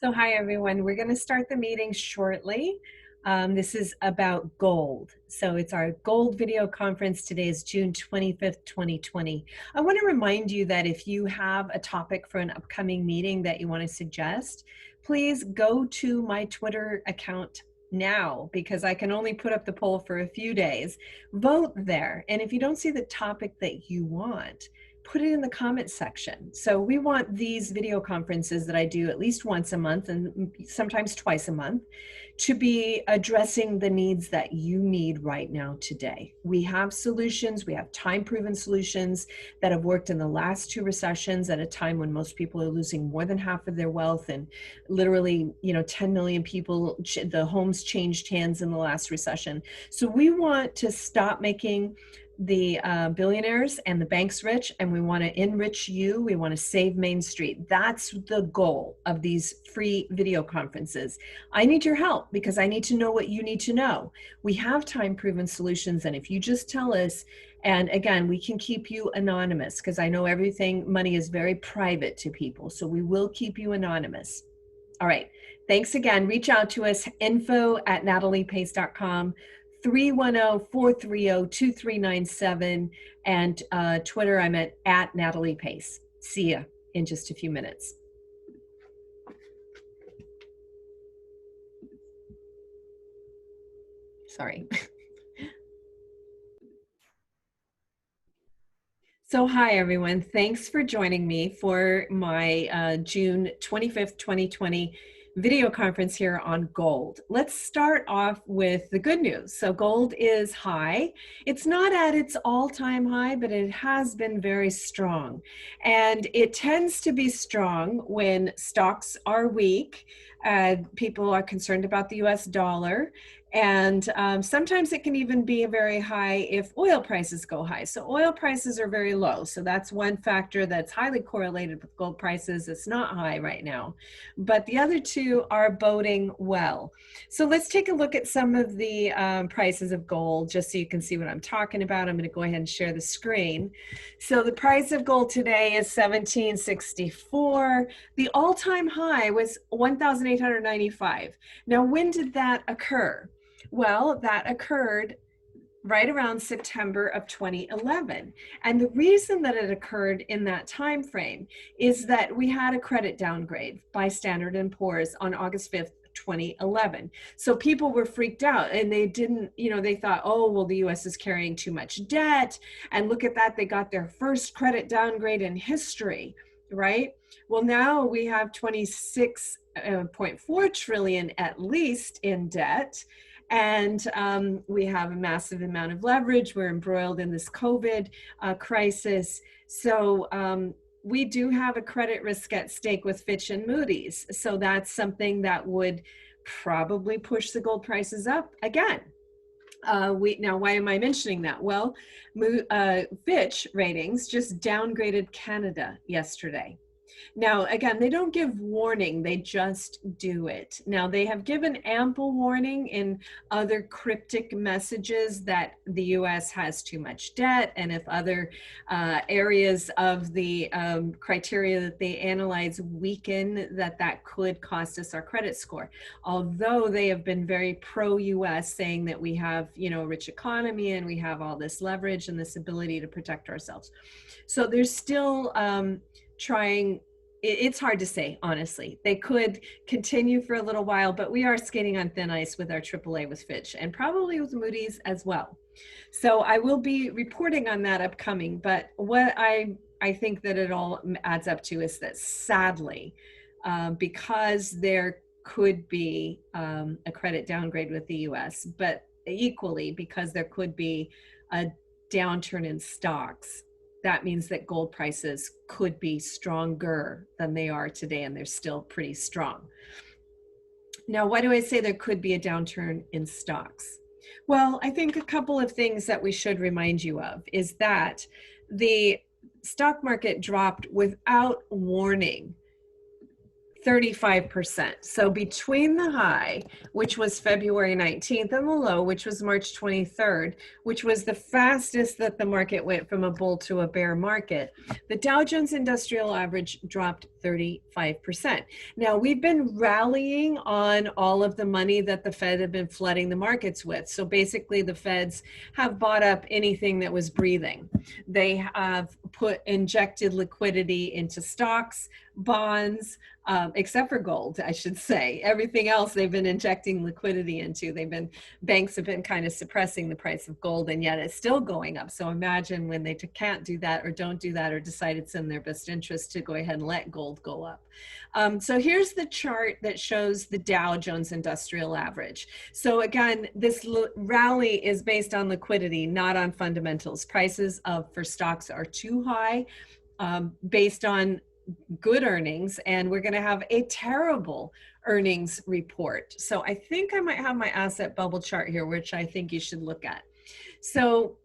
So hi everyone, we're going to start the meeting shortly. This is about gold. So it's our gold video conference. Today is June 25th, 2020. I want to remind you that if you have a topic for an upcoming meeting that you want to suggest, please go to my Twitter account now because I can only put up the poll for a few days. Vote there. And if you don't see the topic that you want, put it in the comment section. So we want these video conferences that I do at least once a month and sometimes twice a month to be addressing the needs that you need right now today. We have solutions, we have time-proven solutions that have worked in the last two recessions at a time when most people are losing more than half of their wealth and literally, 10 million people, the homes changed hands in the last recession. So we want to stop making the billionaires and the banks rich, and we want to enrich you. We want to save Main Street. That's the goal of these free video conferences. I need your help because I need to know what you need to know. We have time-proven solutions, and if you just tell us, and again, we can keep you anonymous because I know money is very private to people, so we will keep you anonymous. All right, thanks again. Reach out to us, info@nataliepace.com. 310-430-2397, and Twitter, I'm at Natalie Pace. See ya in just a few minutes. Sorry. So hi, everyone. Thanks for joining me for my June 25th, 2020 video conference here on gold. Let's start off with the good news. So gold is high. It's not at its all-time high, but it has been very strong. And it tends to be strong when stocks are weak. People are concerned about the US dollar. And sometimes it can even be very high if oil prices go high. So oil prices are very low. So that's one factor that's highly correlated with gold prices. It's not high right now, but the other two are boding well. So let's take a look at some of the prices of gold, just so you can see what I'm talking about. I'm going to go ahead and share the screen. So the price of gold today is $1,764. The all-time high was $1,895. Now, when did that occur? Well, that occurred right around September of 2011. And the reason that it occurred in that time frame is that we had a credit downgrade by Standard & Poor's on August 5th, 2011. So people were freaked out and they didn't, they thought, oh, well, the US is carrying too much debt. And look at that, they got their first credit downgrade in history, right? Well, now we have 26.4 trillion at least in debt. And we have a massive amount of leverage. We're embroiled in this COVID crisis. So we do have a credit risk at stake with Fitch and Moody's. So that's something that would probably push the gold prices up again. Now, why am I mentioning that? Well, Fitch Ratings just downgraded Canada yesterday. Now, again, they don't give warning, they just do it. Now, they have given ample warning in other cryptic messages that the US has too much debt, and if other areas of the criteria that they analyze weaken, that could cost us our credit score. Although they have been very pro-US, saying that we have, a rich economy and we have all this leverage and this ability to protect ourselves. So they're still trying. It's hard to say, honestly. They could continue for a little while, but we are skating on thin ice with our AAA with Fitch and probably with Moody's as well. So I will be reporting on that upcoming, but what I think that it all adds up to is that sadly, because there could be a credit downgrade with the US, but equally because there could be a downturn in stocks, that means that gold prices could be stronger than they are today, and they're still pretty strong. Now, why do I say there could be a downturn in stocks? Well, I think a couple of things that we should remind you of is that the stock market dropped without warning 35%. So between the high, which was February 19th, and the low, which was March 23rd, which was the fastest that the market went from a bull to a bear market, the Dow Jones Industrial Average dropped 35%. Now, we've been rallying on all of the money that the Fed had been flooding the markets with. So basically, the Feds have bought up anything that was breathing. They have injected liquidity into stocks, bonds, except for gold, I should say. Everything else they've been injecting liquidity into. Banks have been kind of suppressing the price of gold, and yet it's still going up. So imagine when they can't do that or don't do that or decide it's in their best interest to go ahead and let gold go up. So here's the chart that shows the Dow Jones Industrial Average. So again, this rally is based on liquidity, not on fundamentals. Prices for stocks are too high based on good earnings, and we're going to have a terrible earnings report. So I think I might have my asset bubble chart here, which I think you should look at. So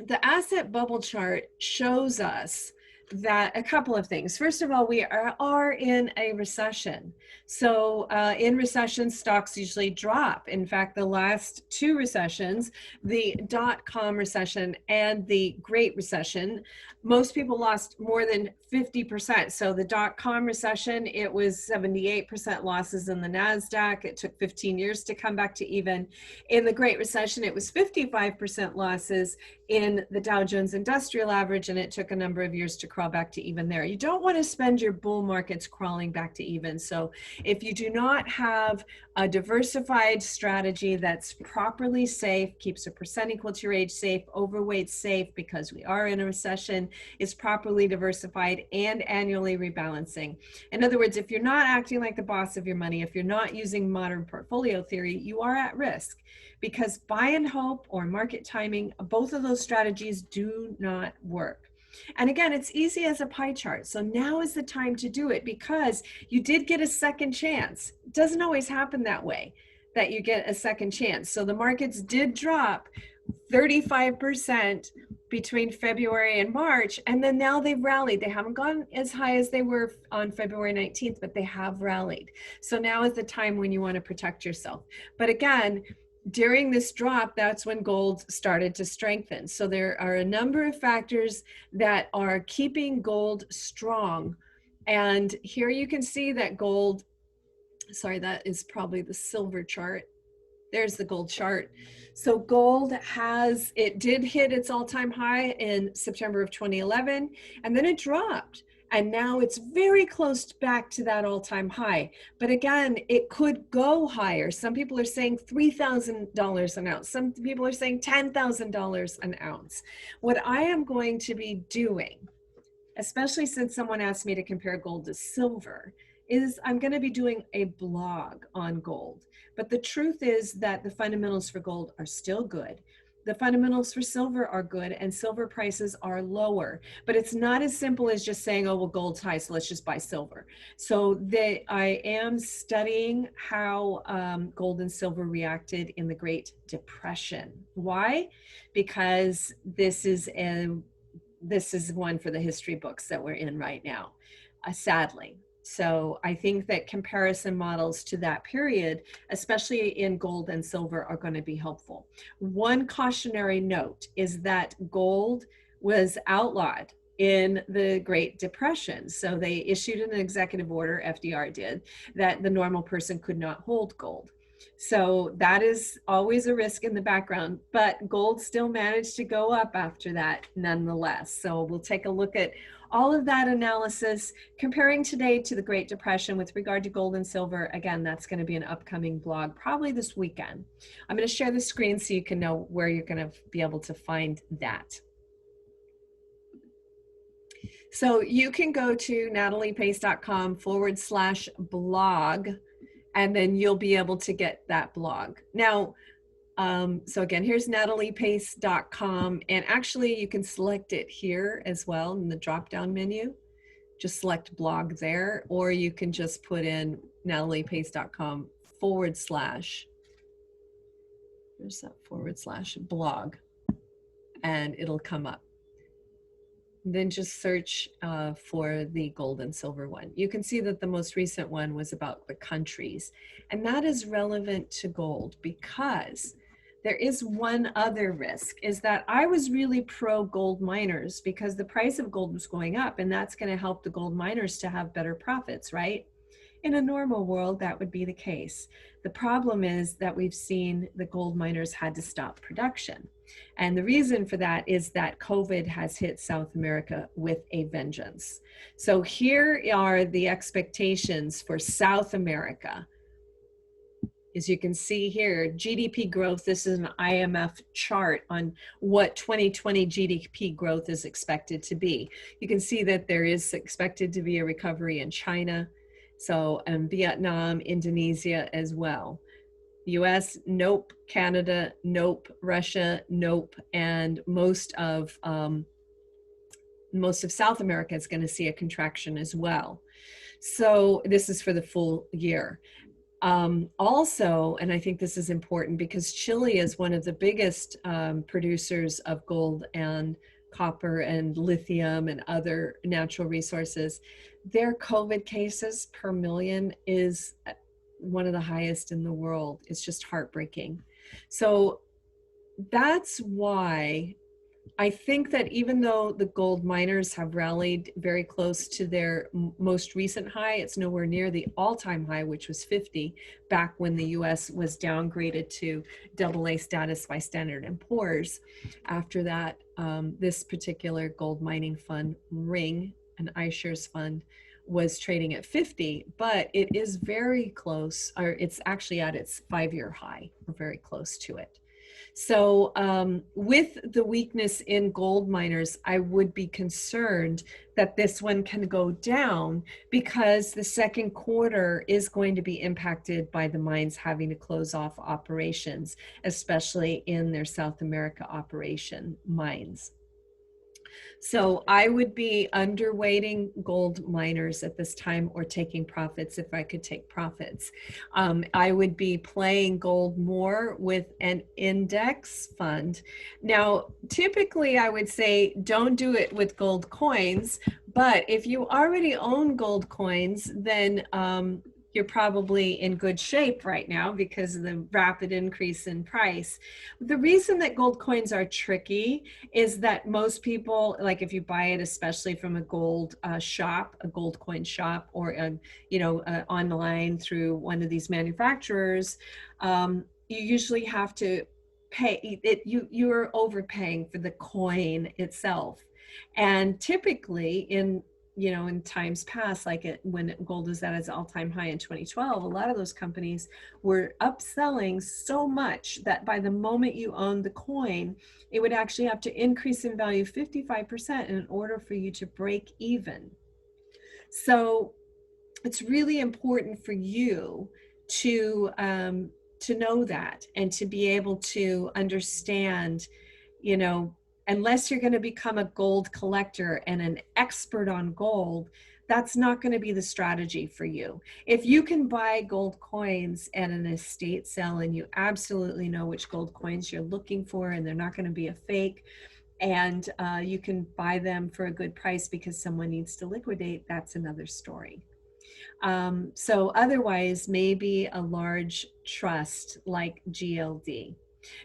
the asset bubble chart shows us that a couple of things. First of all, we are in a recession. So in recessions, stocks usually drop. In fact, the last two recessions, the dot-com recession and the Great Recession, most people lost more than 50%. So the dot-com recession, it was 78% losses in the NASDAQ. It took 15 years to come back to even. In the Great Recession, it was 55% losses in the Dow Jones Industrial Average, and it took a number of years to crawl back to even there. You don't want to spend your bull markets crawling back to even. So if you do not have a diversified strategy that's properly safe, keeps a percent equal to your age safe, overweight safe, because we are in a recession, is properly diversified and annually rebalancing. In other words, if you're not acting like the boss of your money, if you're not using modern portfolio theory, you are at risk, because buy and hope or market timing, both of those strategies do not work. And again, it's easy as a pie chart. So now is the time to do it, because you did get a second chance. It doesn't always happen that way, that you get a second chance. So the markets did drop 35% between February and March, and then now they've rallied. They haven't gone as high as they were on February 19th, but they have rallied. So now is the time when you want to protect yourself. But again, during this drop, that's when gold started to strengthen. So there are a number of factors that are keeping gold strong. And here you can see that gold, sorry, that is probably the silver chart. There's the gold chart. So gold did hit its all-time high in September of 2011, and then it dropped. And now it's very close back to that all-time high. But again, it could go higher. Some people are saying $3,000 an ounce. Some people are saying $10,000 an ounce. What I am going to be doing, especially since someone asked me to compare gold to silver, is I'm going to be doing a blog on gold. But the truth is that the fundamentals for gold are still good. The fundamentals for silver are good, and silver prices are lower. But it's not as simple as just saying, oh, well, gold's high, so let's just buy silver. So I am studying how gold and silver reacted in the Great Depression. Why? Because this is one for the history books that we're in right now, sadly. So I think that comparison models to that period, especially in gold and silver, are going to be helpful. One cautionary note is that gold was outlawed in the Great Depression. So they issued an executive order, FDR did, that the normal person could not hold gold. So that is always a risk in the background, but gold still managed to go up after that nonetheless. So we'll take a look at all of that analysis, comparing today to the Great Depression with regard to gold and silver. Again, that's going to be an upcoming blog, probably this weekend. I'm going to share the screen so you can know where you're going to be able to find that. So you can go to nataliepace.com/blog, and then you'll be able to get that blog. Now, so again, here's nataliepace.com, and actually you can select it here as well in the drop-down menu. Just select blog there, or you can just put in nataliepace.com / there's that / blog, and it'll come up. Then just search for the gold and silver one. You can see that the most recent one was about the countries, and that is relevant to gold because there is one other risk, is that I was really pro gold miners because the price of gold was going up, and that's going to help the gold miners to have better profits, right? In a normal world, that would be the case. The problem is that we've seen the gold miners had to stop production. And the reason for that is that COVID has hit South America with a vengeance. So here are the expectations for South America. As you can see here, GDP growth, this is an IMF chart on what 2020 GDP growth is expected to be. You can see that there is expected to be a recovery in China, so Vietnam, Indonesia as well. US, nope. Canada, nope. Russia, nope. And most of South America is going to see a contraction as well. So this is for the full year. Also, and I think this is important because Chile is one of the biggest producers of gold and copper and lithium and other natural resources. Their COVID cases per million is one of the highest in the world. It's just heartbreaking. So that's why I think that even though the gold miners have rallied very close to their most recent high, it's nowhere near the all-time high, which was 50, back when the US was downgraded to AA status by Standard & Poor's. After that, this particular gold mining fund, Ring, an iShares fund, was trading at 50, but it is very close, or it's actually at its 5-year high, or very close to it. So with the weakness in gold miners, I would be concerned that this one can go down because the second quarter is going to be impacted by the mines having to close off operations, especially in their South America operation mines. So I would be underweighting gold miners at this time, or taking profits if I could take profits. I would be playing gold more with an index fund. Now, typically I would say don't do it with gold coins, but if you already own gold coins, then you're probably in good shape right now because of the rapid increase in price. The reason that gold coins are tricky is that most people, like if you buy it, especially from a gold shop, a gold coin shop, or online through one of these manufacturers, you usually have to pay it. You're overpaying for the coin itself, and typically in times past, like when gold was at its all-time high in 2012, a lot of those companies were upselling so much that by the moment you owned the coin, it would actually have to increase in value 55% in order for you to break even. So it's really important for you to know that, and to be able to understand, unless you're going to become a gold collector and an expert on gold, that's not going to be the strategy for you. If you can buy gold coins at an estate sale and you absolutely know which gold coins you're looking for and they're not going to be a fake, and you can buy them for a good price because someone needs to liquidate, that's another story. So otherwise, maybe a large trust like GLD.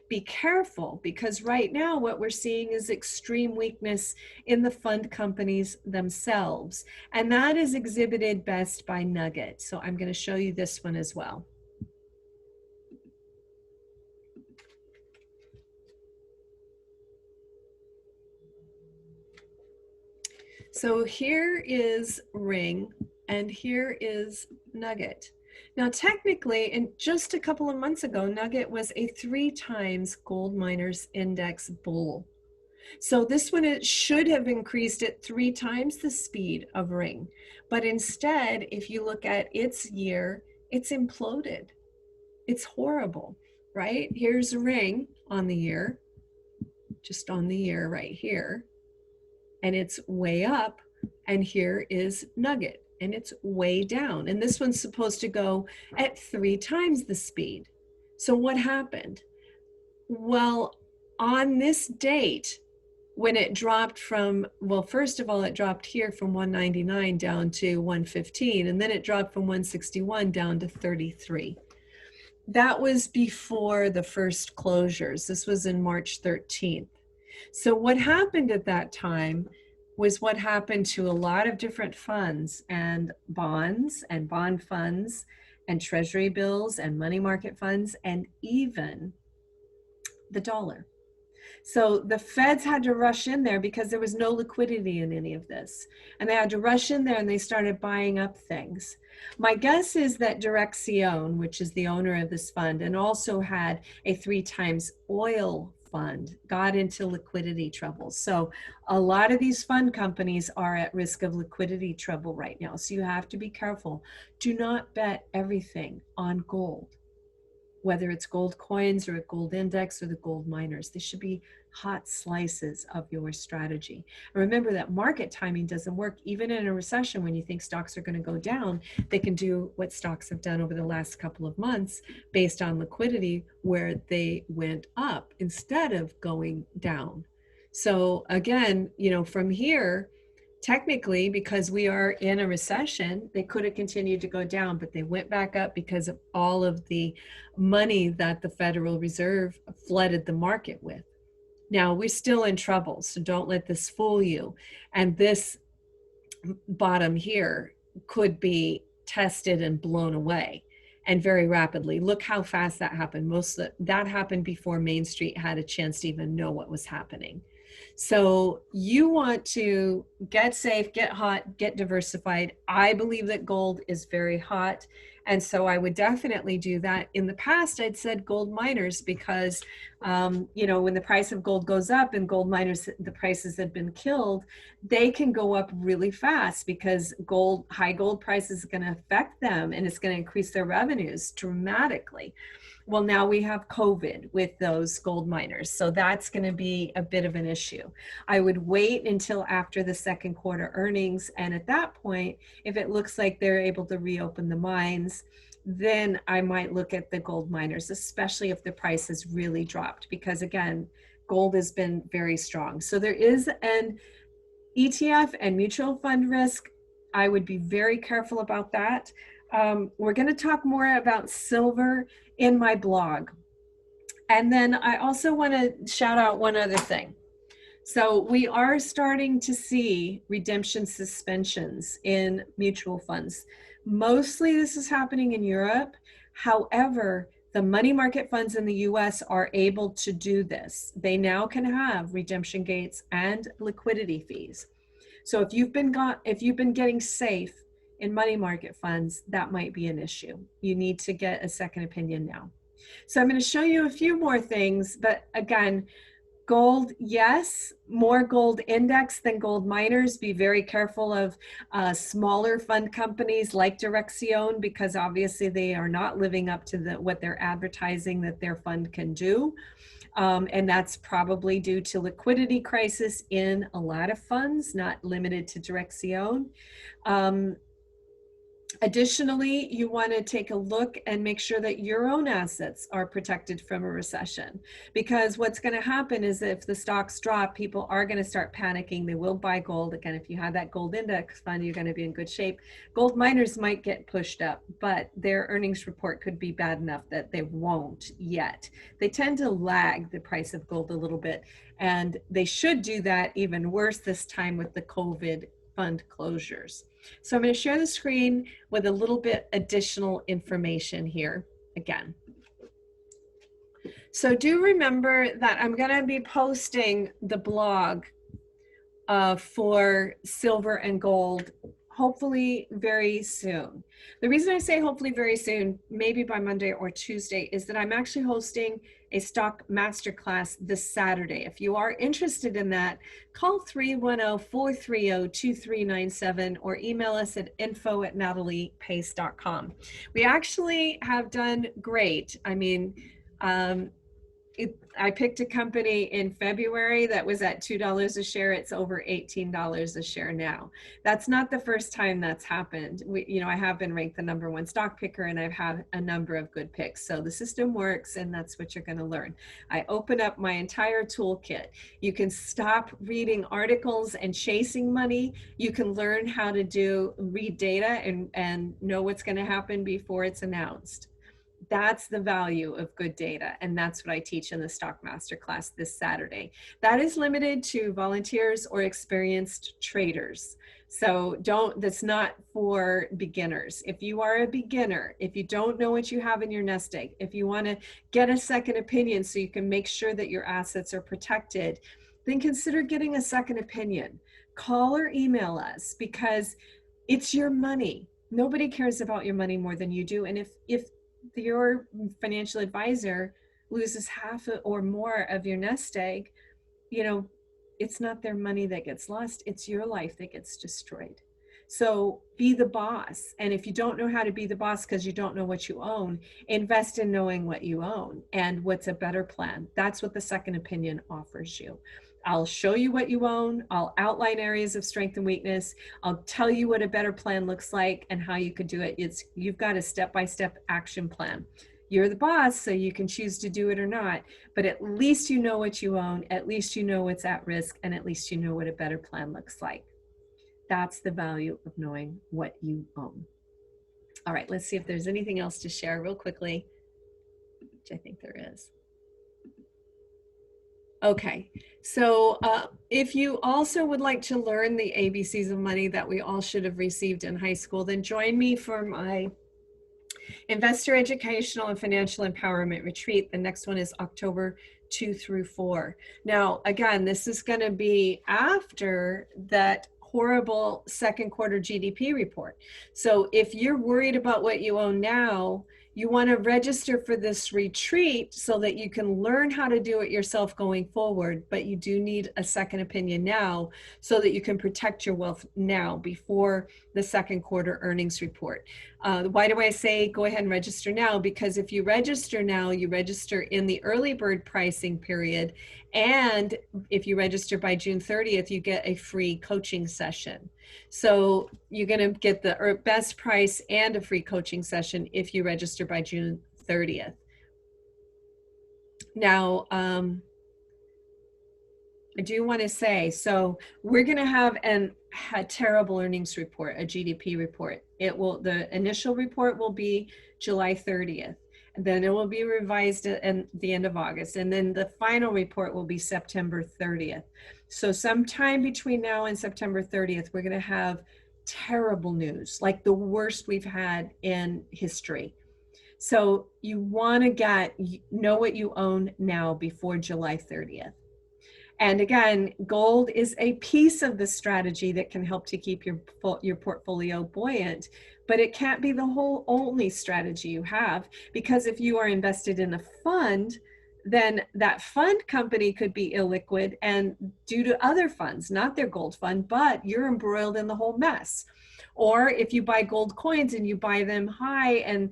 Be careful, because right now what we're seeing is extreme weakness in the fund companies themselves, and that is exhibited best by Nugget. So I'm going to show you this one as well. So here is Ring, and here is Nugget. Now, technically, in just a couple of months ago, Nugget was a 3 times gold miners index bull. So this one, it should have increased at 3 times the speed of Ring. But instead, if you look at its year, it's imploded. It's horrible, right? Here's Ring on the year, just on the year right here. And it's way up. And here is Nugget, and it's way down. And this one's supposed to go at 3 times the speed. So what happened? Well, on this date, when it dropped from, well, first of all, it dropped here from 199 down to 115, and then it dropped from 161 down to 33. That was before the first closures. This was in March 13th. So what happened at that time was what happened to a lot of different funds and bonds and bond funds and treasury bills and money market funds and even the dollar. So the feds had to rush in there because there was no liquidity in any of this. And they had to rush in there and they started buying up things. My guess is that Direccion, which is the owner of this fund, and also had a 3 times oil fund, got into liquidity trouble. So a lot of these fund companies are at risk of liquidity trouble right now. So you have to be careful. Do not bet everything on gold, whether it's gold coins or a gold index or the gold miners. They should be hot slices of your strategy. And remember that market timing doesn't work. Even in a recession, when you think stocks are going to go down, they can do what stocks have done over the last couple of months based on liquidity, where they went up instead of going down. So again, from here, technically, because we are in a recession, they could have continued to go down, but they went back up because of all of the money that the Federal Reserve flooded the market with. Now, we're still in trouble, so don't let this fool you. And this bottom here could be tested and blown away, and very rapidly. Look how fast that happened. Most of that happened before Main Street had a chance to even know what was happening. So you want to get safe, get hot, get diversified. I believe that gold is very hot. And so I would definitely do that. In the past, I'd said gold miners because, when the price of gold goes up and gold miners, the prices have been killed, they can go up really fast because high gold price is going to affect them and it's going to increase their revenues dramatically. Well, now we have COVID with those gold miners. So that's going to be a bit of an issue. I would wait until after the second quarter earnings. And at that point, if it looks like they're able to reopen the mines, then I might look at the gold miners, especially if the price has really dropped, because again, gold has been very strong. So there is an ETF and mutual fund risk. I would be very careful about that. We're going to talk more about silver in my blog. And then I also want to shout out one other thing. So we are starting to see redemption suspensions in mutual funds. Mostly this is happening in Europe. However, the money market funds in the US are able to do this. They now can have redemption gates and liquidity fees. So if you've been getting safe in money market funds, that might be an issue. You need to get a second opinion now. So I'm going to show you a few more things, but again, gold, yes, more gold index than gold miners. Be very careful of smaller fund companies like Direccion, because obviously they are not living up to what they're advertising that their fund can do. And that's probably due to liquidity crisis in a lot of funds, not limited to Direccion. Additionally, you want to take a look and make sure that your own assets are protected from a recession, because what's going to happen is if the stocks drop, people are going to start panicking. They will buy gold. Again, if you have that gold index fund, you're going to be in good shape. Gold miners might get pushed up, but their earnings report could be bad enough that they won't yet. They tend to lag the price of gold a little bit, and they should do that even worse this time with the COVID fund closures. So I'm going to share the screen with a little bit additional information here again. So do remember that I'm going to be posting the blog for silver and gold hopefully very soon. The reason I say hopefully very soon, maybe by Monday or Tuesday, is that I'm actually hosting a stock masterclass this Saturday. If you are interested in that, call 310-430-2397 or email us at info@nataliepace.com. We actually have done great. I mean, I picked a company in February that was at $2 a share. It's over $18 a share now. That's not the first time that's happened. I have been ranked the #1 stock picker, and I've had a number of good picks. So the system works, and that's what you're going to learn. I open up my entire toolkit. You can stop reading articles and chasing money. You can learn how to read data and know what's going to happen before it's announced. That's the value of good data. And that's what I teach in the Stock Masterclass this Saturday. That is limited to volunteers or experienced traders. So that's not for beginners. If you are a beginner, if you don't know what you have in your nest egg, if you want to get a second opinion so you can make sure that your assets are protected, then consider getting a second opinion. Call or email us, because it's your money. Nobody cares about your money more than you do. And if your financial advisor loses half or more of your nest egg, it's not their money that gets lost, it's your life that gets destroyed. So be the boss. And if you don't know how to be the boss because you don't know what you own, invest in knowing what you own and what's a better plan. That's what the second opinion offers you. I'll show you what you own. I'll outline areas of strength and weakness. I'll tell you what a better plan looks like and how you could do it. You've got a step-by-step action plan. You're the boss, so you can choose to do it or not, but at least you know what you own, at least you know what's at risk, and at least you know what a better plan looks like. That's the value of knowing what you own. All right, let's see if there's anything else to share real quickly, which I think there is. Okay, so if you also would like to learn the ABCs of money that we all should have received in high school, then join me for my Investor Educational and Financial Empowerment Retreat. The next one is October 2 through 4. Now, again, this is going to be after that horrible second quarter GDP report. So if you're worried about what you own now, you want to register for this retreat so that you can learn how to do it yourself going forward, but you do need a second opinion now so that you can protect your wealth now before the second quarter earnings report. Why do I say go ahead and register now? Because if you register now, you register in the early bird pricing period. And if you register by June 30th, you get a free coaching session. So you're going to get the best price and a free coaching session if you register by June 30th. Now, I do want to say, so we're going to have a terrible earnings report, a GDP report. The initial report will be July 30th. And then it will be revised at the end of August. And then the final report will be September 30th. So sometime between now and September 30th, we're going to have terrible news, like the worst we've had in history. So you want to know what you own now before July 30th. And again, gold is a piece of the strategy that can help to keep your portfolio buoyant, but it can't be the only strategy you have, because if you are invested in a fund, then that fund company could be illiquid and due to other funds, not their gold fund, but you're embroiled in the whole mess. Or if you buy gold coins and you buy them high and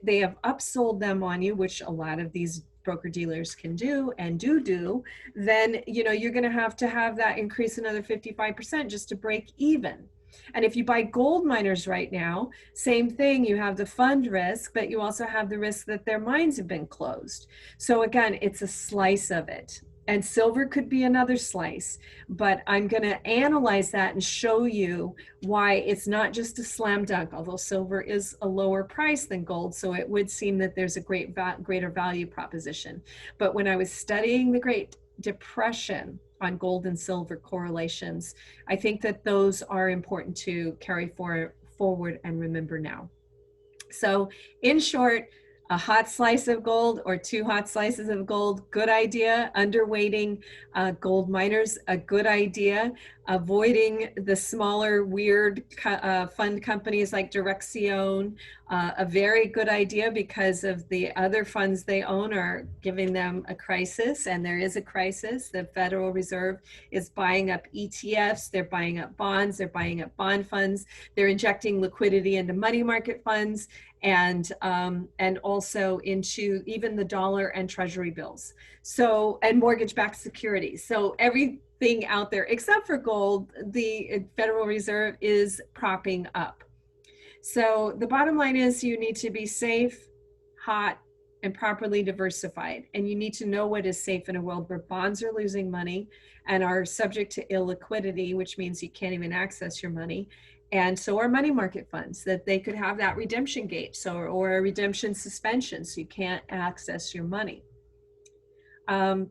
they have upsold them on you, which a lot of these broker dealers can do and do, then you're going to have that increase another 55% just to break even. And if you buy gold miners right now, same thing, you have the fund risk, but you also have the risk that their mines have been closed. So again, it's a slice of it. And silver could be another slice, but I'm going to analyze that and show you why it's not just a slam dunk, although silver is a lower price than gold, so it would seem that there's a greater value proposition. But when I was studying the Great Depression on gold and silver correlations, I think that those are important to carry forward and remember now. So in short, a hot slice of gold or 2 hot slices of gold, good idea. Underweighting gold miners, a good idea. avoiding the smaller, weird fund companies like Dirección. A very good idea because of the other funds they own are giving them a crisis, and there is a crisis. The Federal Reserve is buying up ETFs, they're buying up bonds, they're buying up bond funds, they're injecting liquidity into money market funds, and also into even the dollar and treasury bills. So, and mortgage-backed securities. So everything out there except for gold, the Federal Reserve is propping up. So the bottom line is you need to be safe, hot, and properly diversified. And you need to know what is safe in a world where bonds are losing money and are subject to illiquidity, which means you can't even access your money. And so are money market funds, that they could have that redemption gate, or a redemption suspension, so you can't access your money. And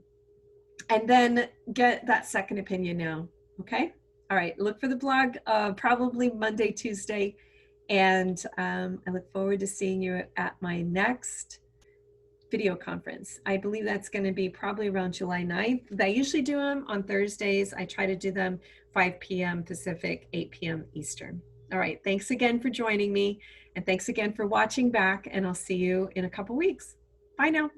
then get that second opinion now, okay? All right, look for the blog probably Monday, Tuesday, and I look forward to seeing you at my next video conference. I believe that's going to be probably around July 9th. I usually do them on Thursdays. I try to do them 5 p.m. Pacific, 8 p.m. Eastern. All right, thanks again for joining me, and thanks again for watching back, and I'll see you in a couple weeks. Bye now.